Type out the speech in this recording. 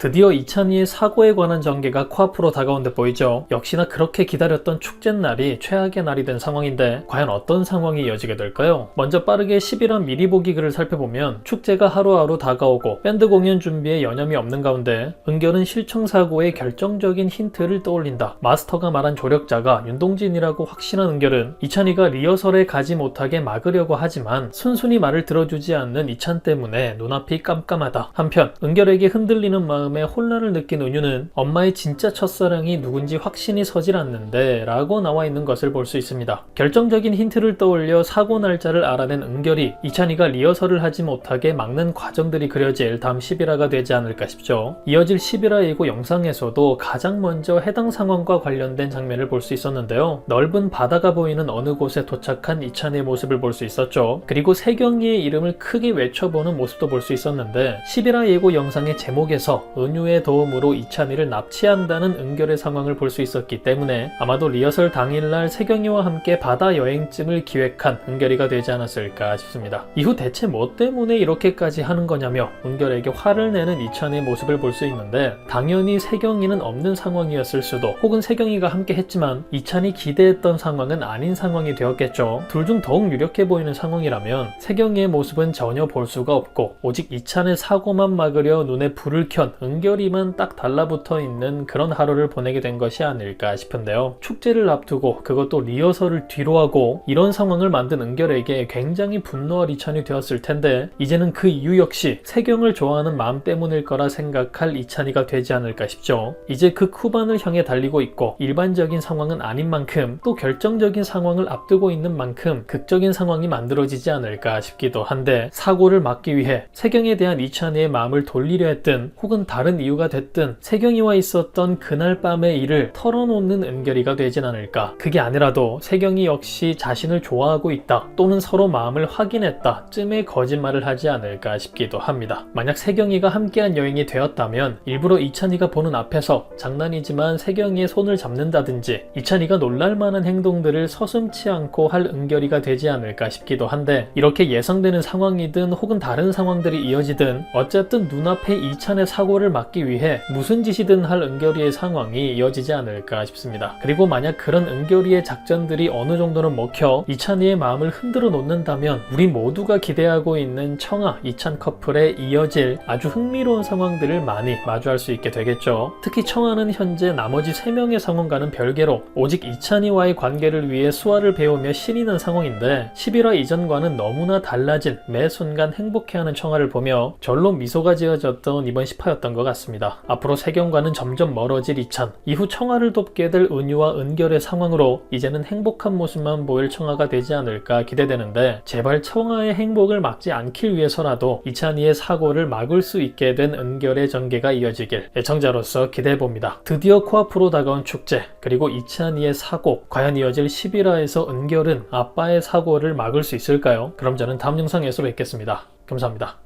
드디어 이찬희의 사고에 관한 전개가 코앞으로 다가온 듯 보이죠. 역시나 그렇게 기다렸던 축제날이 최악의 날이 된 상황인데 과연 어떤 상황이 이어지게 될까요? 먼저 빠르게 11화 미리 보기 글을 살펴보면 축제가 하루하루 다가오고 밴드 공연 준비에 여념이 없는 가운데 은결은 실청사고의 결정적인 힌트를 떠올린다. 마스터가 말한 조력자가 윤동진이라고 확신한 은결은 이찬희가 리허설에 가지 못하게 막으려고 하지만 순순히 말을 들어주지 않는 이찬 때문에 눈앞이 깜깜하다. 한편 은결에게 흔들리는 마음에 혼란을 느낀 은유는 엄마의 진짜 첫사랑이 누군지 확신이 서질 않는데 라고 나와 있는 것을 볼 수 있습니다. 결정적인 힌트를 떠올려 사고 날짜를 알아낸 은결이 이찬희가 리허설을 하지 못하게 막는 과정들이 그려질 다음 11화가 되지 않을까 싶죠. 이어질 11화 예고 영상에서도 가장 먼저 해당 상황과 관련된 장면을 볼 수 있었는데요. 넓은 바다가 보이는 어느 곳에 도착한 이찬희의 모습을 볼 수 있었죠. 그리고 세경이의 이름을 크게 외쳐보는 모습도 볼 수 있었는데 11화 예고 영상의 제목에서 은유의 도움으로 이찬희를 납치한다는 은결의 상황을 볼 수 있었기 때문에 아마도 리허설 당일날 세경이와 함께 바다 여행쯤을 기획한 은결이가 되지 않았을까 싶습니다. 이후 대체 뭐 때문에 이렇게까지 하는 거냐며 은결에게 화를 내는 이찬희의 모습을 볼 수 있는데 당연히 세경이는 없는 상황이었을 수도 혹은 세경이가 함께 했지만 이찬이 기대했던 상황은 아닌 상황이 되었겠죠. 둘 중 더욱 유력해 보이는 상황이라면 세경이의 모습은 전혀 볼 수가 없고 오직 이찬의 사고만 막으려 눈에 불을 켠 은결이만 딱 달라붙어 있는 그런 하루를 보내게 된 것이 아닐까 싶은데요. 축제를 앞두고 그것도 리허설을 뒤로 하고 이런 상황을 만든 은결에게 굉장히 분노할 이찬이 되었을 텐데 이제는 그 이유 역시 세경을 좋아하는 마음 때문일 거라 생각할 이찬이가 되지 않을까 싶죠. 이제 극 후반을 향해 달리고 있고 일반적인 상황은 아닌 만큼 또 결정적인 상황을 앞두고 있는 만큼 극적인 상황이 만들어지지 않을까 싶기도 한데 사고를 막기 위해 세경에 대한 이찬이의 마음을 돌리려 했든 혹은 다른 이유가 됐든 세경이와 있었던 그날 밤의 일을 털어놓는 은결이가 되진 않을까. 그게 아니라도 세경이 역시 자신을 좋아하고 있다 또는 서로 마음을 확인했다 쯤의 거짓말을 하지 않을까 싶기도 합니다. 만약 세경이가 함께한 여행이 되었다면 일부러 이찬이가 보는 앞에서 장난이지만 세경이의 손을 잡는다든지 이찬이가 놀랄만한 행동들을 서슴지 않고 할 은결이가 되지 않을까 싶기도 한데 이렇게 예상되는 상황이든 혹은 다른 상황들이 이어지든 어쨌든 눈앞에 이찬의 사고를 막기 위해 무슨 짓이든 할 은결이의 상황이 이어지지 않을까 싶습니다. 그리고 만약 그런 은결이의 작전들이 어느 정도는 먹혀 이찬이의 마음을 흔들어 놓는다면 우리 모두가 기대하고 있는 청아, 이찬 커플에 이어질 아주 흥미로운 상황들을 많이 마주할 수 있게 되겠죠. 특히 청아는 현재 나머지 3명의 상황과는 별개로 오직 이찬이와의 관계를 위해 수화를 배우며 신이 난 상황인데 11화 이전과는 너무나 달라진 매 순간 행복해하는 청아를 보며 절로 미소가 지어졌던 이번 10화였던 것 같습니다. 앞으로 세경과는 점점 멀어질 이찬, 이후 청아를 돕게 될 은유와 은결의 상황으로 이제는 행복한 모습만 보일 청아가 되지 않을까 기대되는데 제발 청아의 행복을 막지 않길 위해서라도 이찬이의 사고를 막을 수 있게 된 은결의 전개가 이어지길 애청자로서 기대해봅니다. 드디어 코앞으로 다가온 축제 그리고 이찬이의 사고 과연 이어질 11화에서 은결은 아빠의 사고를 막을 수 있을까요? 그럼 저는 다음 영상에서 뵙겠습니다. 감사합니다.